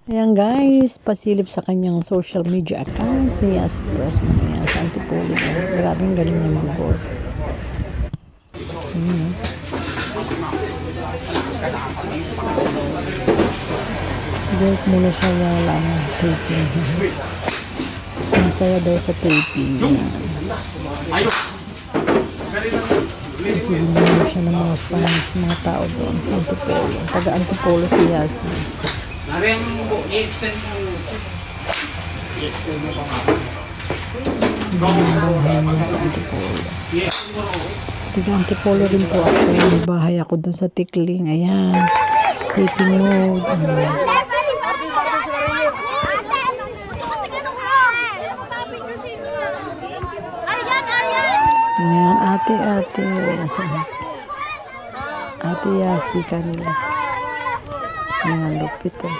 Ayan guys, pasilip sa kanyang social media account ni Yas Pressman niya sa Antipolo niya. Grabe ang galing niya mag-golf. Golf muna siya wala ng taping. Masaya daw sa taping. Kasi dinunod siya ng mga fans, mga tao doon sa Antipolo. Taga Antipolo si Yasi. Nareng mo, i-extend mo. I-extend mo pa nga. Bahay niya sa Antipolo. Taga Antipolo rin po ako. May bahay ako doon sa Tikling. Ayan. Taping mode. Ayan, ate. Ate Yasi kanila. Ayan, lupit eh.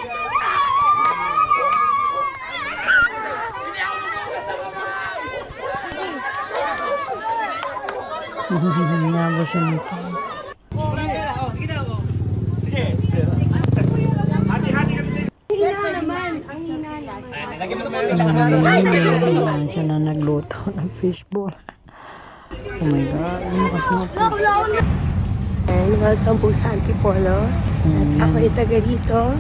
Nabo siya ng fans. Ayan siya na nagluto ng fishball. Oh my God, lumakas mo po. And welcome po sa Antipolo. Ako ay taga dito.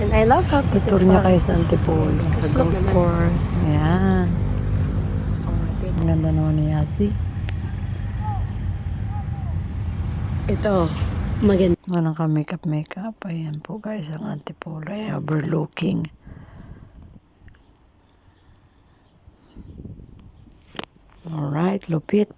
And I love how to Tutur niya kayo sa Antipolo, sa golf course. Ayan. Ang ganda naman ni Yasi. Ito, maganda. Walang ka makeup. Ayan po guys, ang Antipolo ay overlooking. Alright, lupit.